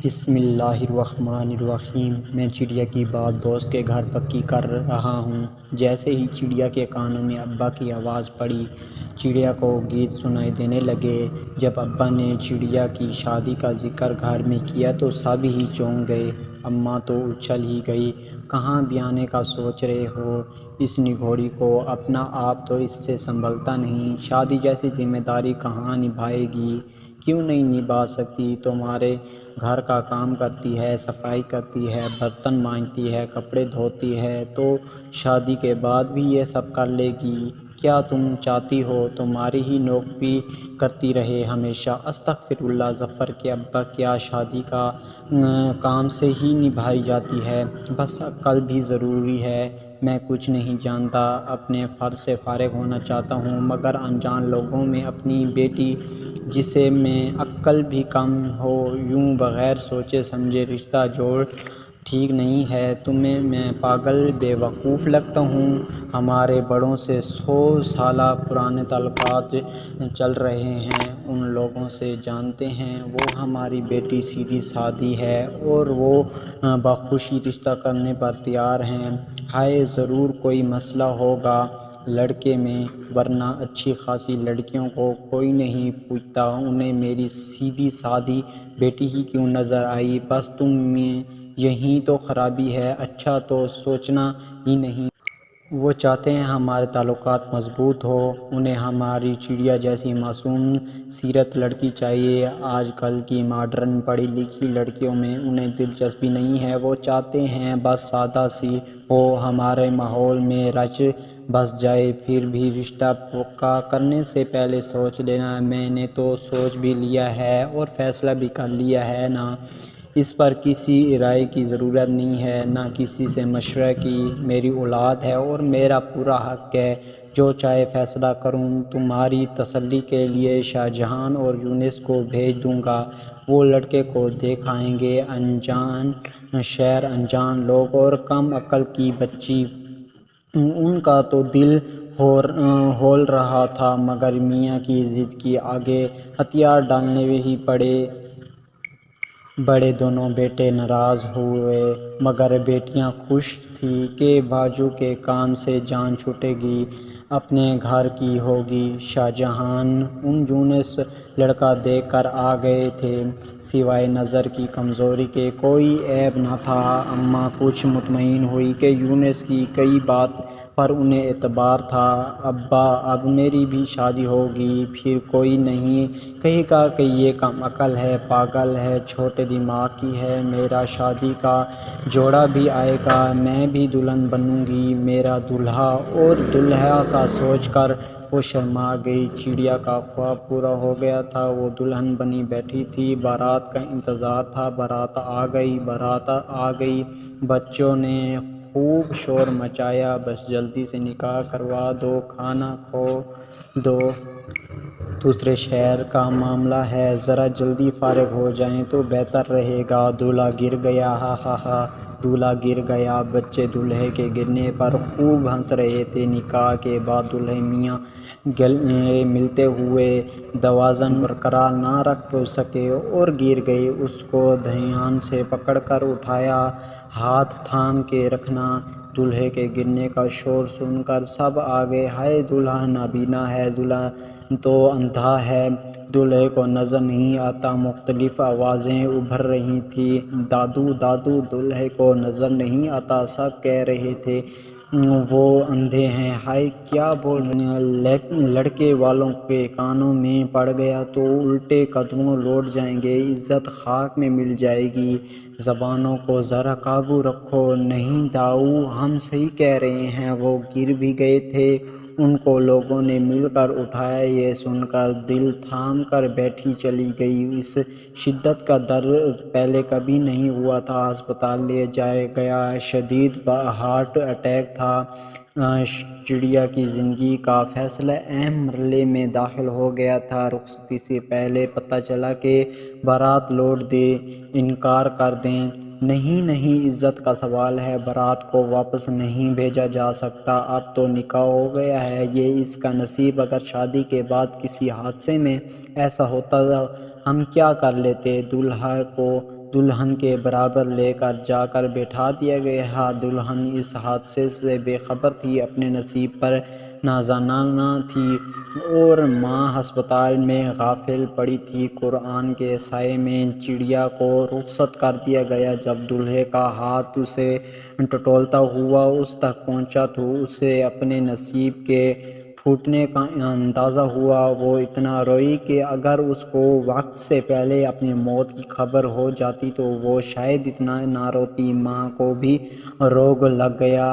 بسم اللہ الرحمن الرحیم۔ میں چڑیا کی بات دوست کے گھر پکی کر رہا ہوں۔ جیسے ہی چڑیا کے کانوں میں ابا کی آواز پڑی، چڑیا کو گیت سنائی دینے لگے۔ جب ابا نے چڑیا کی شادی کا ذکر گھر میں کیا تو سب ہی چونک گئے۔ اماں تو اچھل ہی گئی، کہاں بیانے کا سوچ رہے ہو؟ اس نگوڑی کو اپنا آپ تو اس سے سنبھلتا نہیں، شادی جیسی ذمہ داری کہاں نبھائے گی؟ کیوں نہیں نبھا سکتی؟ تمہارے گھر کا کام کرتی ہے، صفائی کرتی ہے، برتن مانجتی ہے، کپڑے دھوتی ہے، تو شادی کے بعد بھی یہ سب کر لے گی؟ کیا تم چاہتی ہو تمہاری ہی نوکری کرتی رہے ہمیشہ؟ استغفر اللہ۔ ظفر کے ابا، کیا شادی کا کام سے ہی نبھائی جاتی ہے؟ بس عقل بھی ضروری ہے۔ میں کچھ نہیں جانتا، اپنے فرض سے فارغ ہونا چاہتا ہوں، مگر انجان لوگوں میں اپنی بیٹی جسے میں عقل بھی کم ہو یوں بغیر سوچے سمجھے رشتہ جوڑ ٹھیک نہیں ہے۔ تمہیں میں پاگل بے وقوف لگتا ہوں؟ ہمارے بڑوں سے 100 سالہ پرانے تعلقات چل رہے ہیں، ان لوگوں سے جانتے ہیں، وہ ہماری بیٹی سیدھی سادی ہے اور وہ بخوشی رشتہ کرنے پر تیار ہیں۔ ہائے، ضرور کوئی مسئلہ ہوگا لڑکے میں، ورنہ اچھی خاصی لڑکیوں کو کوئی نہیں پوچھتا، انہیں میری سیدھی سادی بیٹی ہی کیوں نظر آئی؟ بس تم میں یہی تو خرابی ہے، اچھا تو سوچنا ہی نہیں۔ وہ چاہتے ہیں ہمارے تعلقات مضبوط ہو، انہیں ہماری چڑیا جیسی معصوم سیرت لڑکی چاہیے۔ آج کل کی ماڈرن پڑھی لکھی لڑکیوں میں انہیں دلچسپی نہیں ہے، وہ چاہتے ہیں بس سادہ سی ہو، ہمارے ماحول میں رچ بس جائے۔ پھر بھی رشتہ پکا کرنے سے پہلے سوچ لینا۔ میں نے تو سوچ بھی لیا ہے اور فیصلہ بھی کر لیا ہے نا، اس پر کسی رائے کی ضرورت نہیں ہے، نہ کسی سے مشورہ کی۔ میری اولاد ہے اور میرا پورا حق ہے، جو چاہے فیصلہ کروں۔ تمہاری تسلی کے لیے شاہجہان اور یونس کو بھیج دوں گا، وہ لڑکے کو دیکھ آئیں گے۔ انجان شہر، انجان لوگ اور کم عقل کی بچی، ان کا تو دل ہول رہا تھا، مگر میاں کی ضد کے آگے ہتھیار ڈالنے ہی پڑے۔ دونوں بیٹے ناراض ہوئے، مگر بیٹیاں خوش تھیں کہ باجو کے کام سے جان چھوٹے گی، اپنے گھر کی ہوگی۔ شاہجہان ان یونس لڑکا دیکھ کر آ گئے تھے، سوائے نظر کی کمزوری کے کوئی عیب نہ تھا۔ اماں کچھ مطمئن ہوئی کہ یونس کی کئی بات پر انہیں اعتبار تھا۔ ابا، اب میری بھی شادی ہوگی، پھر کوئی نہیں کہے گا کہ یہ کم عقل ہے، پاگل ہے، چھوٹے دماغ کی ہے۔ میرا شادی کا جوڑا بھی آئے گا، میں بھی دلہن بنوں گی، میرا دولہا اور دولہا کا سوچ کر وہ شرما گئی۔ چڑیا کا خواب پورا ہو گیا تھا، وہ دلہن بنی بیٹھی تھی، بارات کا انتظار تھا۔ بارات آ گئی، بارات آ گئی، بچوں نے خوب شور مچایا، بس جلدی سے نکاح کروا دو، کھانا کھو دو۔ دوسرے شہر کا معاملہ ہے، ذرا جلدی فارغ ہو جائیں تو بہتر رہے گا۔ دولہا گر گیا، ہا ہا ہا، دولہا گر گیا۔ بچے دولہے کے گرنے پر خوب ہنس رہے تھے۔ نکاح کے بعد دولہے میاں گلے ملتے ہوئے توازن برقرار نہ رکھ سکے اور گر گئے۔ اس کو دھیان سے پکڑ کر اٹھایا، ہاتھ تھام کے رکھنا۔ دولہے کے گرنے کا شور سن کر سب آ گئے۔ ہائے، دولہا نابینا ہے، دولہا تو اندھا ہے، دولہے کو نظر نہیں آتا۔ مختلف آوازیں ابھر رہی تھیں، دادو دادو، دولہے کو نظر نہیں آتا۔ سب کہہ رہے تھے وہ اندھے ہیں۔ ہائے، کیا بول رہے ہیں؟ لڑکے والوں کے کانوں میں پڑ گیا تو الٹے قدموں لوٹ جائیں گے، عزت خاک میں مل جائے گی۔ زبانوں کو ذرا قابو رکھو۔ نہیں داؤ، ہم صحیح کہہ رہے ہیں، وہ گر بھی گئے تھے، ان کو لوگوں نے مل کر اٹھایا۔ یہ سن کر دل تھام کر بیٹھی چلی گئی، اس شدت کا درد پہلے کبھی نہیں ہوا تھا۔ ہسپتال لے جایا گیا، شدید ہارٹ اٹیک تھا۔ چڑیا کی زندگی کا فیصلہ اہم مرحلے میں داخل ہو گیا تھا۔ رخصتی سے پہلے پتہ چلا کہ بارات لوٹ دیں، انکار کر دیں۔ نہیں نہیں، عزت کا سوال ہے، بارات کو واپس نہیں بھیجا جا سکتا، اب تو نکاح ہو گیا ہے، یہ اس کا نصیب۔ اگر شادی کے بعد کسی حادثے میں ایسا ہوتا ہم کیا کر لیتے؟ دولہا کو دلہن کے برابر لے کر جا کر بیٹھا دیا گیا۔ دلہن اس حادثے سے بے خبر تھی، اپنے نصیب پر نازنہ تھی، اور ماں ہسپتال میں غافل پڑی تھی۔ قرآن کے سائے میں چڑیا کو رخصت کر دیا گیا۔ جب دولہے کا ہاتھ اسے ٹٹولتا ہوا اس تک پہنچا تو اسے اپنے نصیب کے پھوٹنے کا اندازہ ہوا۔ وہ اتنا روئی کہ اگر اس کو وقت سے پہلے اپنی موت کی خبر ہو جاتی تو وہ شاید اتنا نہ روتی۔ ماں کو بھی روگ لگ گیا،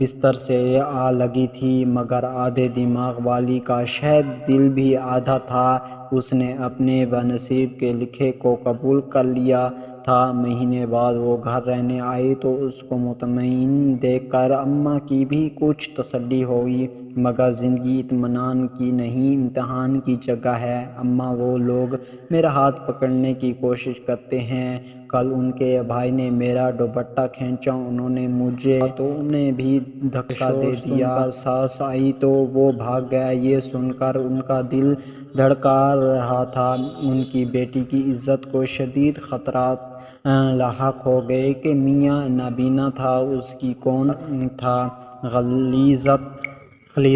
بستر سے آ لگی تھی، مگر آدھے دماغ والی کا شاید دل بھی آدھا تھا۔ اس نے اپنے بنصیب کے لکھے کو قبول کر لیا تھا۔ مہینے بعد وہ گھر رہنے آئی تو اس کو مطمئن دیکھ کر اماں کی بھی کچھ تسلی ہوئی، مگر زندگی اطمینان کی نہیں، امتحان کی جگہ ہے۔ اماں وہ لوگ میرا ہاتھ پکڑنے کی کوشش کرتے ہیں۔ کل ان کے بھائی نے میرا دوپٹہ کھینچا، انہوں نے مجھے تو انہیں بھی دھکا دے دیا۔ ساس آئی تو وہ بھاگ گیا۔ یہ سن کر ان کا دل دھڑکا رہا تھا۔ ان کی بیٹی کی عزت کو شدید خطرات لاحق ہو گئے کہ میاں نابینا تھا، اس کی کون تھا، غلیظ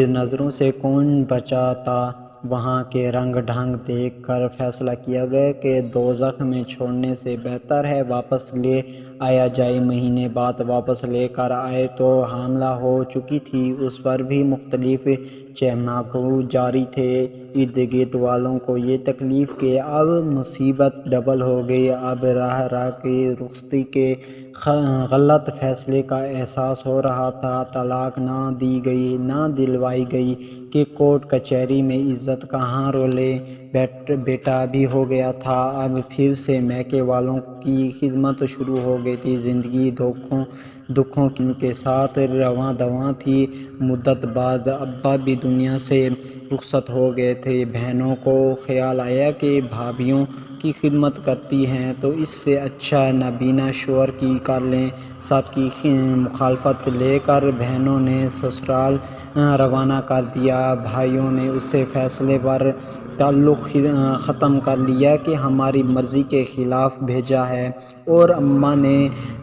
نظروں سے کون بچاتا۔ وہاں کے رنگ ڈھنگ دیکھ کر فیصلہ کیا گیا کہ دوزخ میں چھوڑنے سے بہتر ہے واپس لے آیا جائے۔ مہینے بعد واپس لے کر آئے تو حاملہ ہو چکی تھی۔ اس پر بھی مختلف چہماکو جاری تھے۔ ارد گرد والوں کو یہ تکلیف کہ اب مصیبت ڈبل ہو گئی۔ اب راہ راہ کی رخصتی کے غلط فیصلے کا احساس ہو رہا تھا۔ طلاق نہ دی گئی، نہ دلوائی گئی کہ کورٹ کچہری میں عزت کہاں رولے۔ بیٹا بھی ہو گیا تھا، اب پھر سے میکے والوں کی خدمت شروع ہو گئی تھی۔ زندگی دکھوں کے ساتھ رواں دواں تھی۔ مدت بعد ابا بھی دنیا سے رخصت ہو گئے تھے۔ بہنوں کو خیال آیا کہ بھابھیوں کی خدمت کرتی ہیں تو اس سے اچھا نابینا شوہر کی کر لیں۔ سب کی مخالفت لے کر بہنوں نے سسرال روانہ کر دیا۔ بھائیوں نے اس فیصلے پر تعلق ختم کر لیا کہ ہماری مرضی کے خلاف بھیجا ہے، اور اماں نے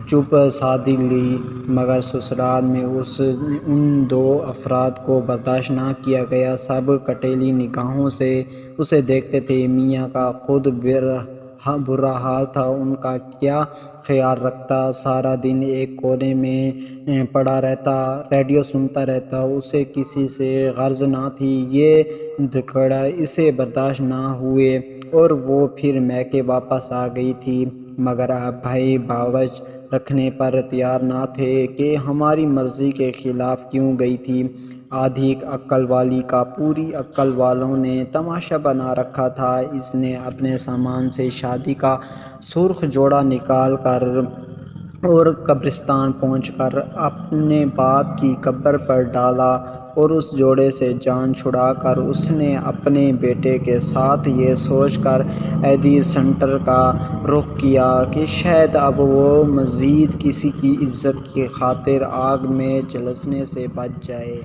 چپ سادھی لی، مگر سسرال میں ان دو افراد کو برداشت نہ کیا گیا۔ سب کٹیلی نگاہوں سے اسے دیکھتے تھے۔ میاں کا خود برا حال تھا، ان کا کیا خیال رکھتا۔ سارا دن ایک کونے میں پڑا رہتا، ریڈیو سنتا رہتا، اسے کسی سے غرض نہ تھی۔ یہ دھکڑ اسے برداشت نہ ہوئے اور وہ پھر میکے واپس آ گئی تھی، مگر اب بھائی باوجھ رکھنے پر تیار نہ تھے کہ ہماری مرضی کے خلاف کیوں گئی تھی۔ آدھی عقل والی کا پوری عقل والوں نے تماشا بنا رکھا تھا۔ اس نے اپنے سامان سے شادی کا سرخ جوڑا نکال کر اور قبرستان پہنچ کر اپنے باپ کی قبر پر ڈالا، اور اس جوڑے سے جان چھڑا کر اس نے اپنے بیٹے کے ساتھ یہ سوچ کر ایڈی سینٹر کا رخ کیا کہ شاید اب وہ مزید کسی کی عزت کی خاطر آگ میں جھلسنے سے بچ جائے۔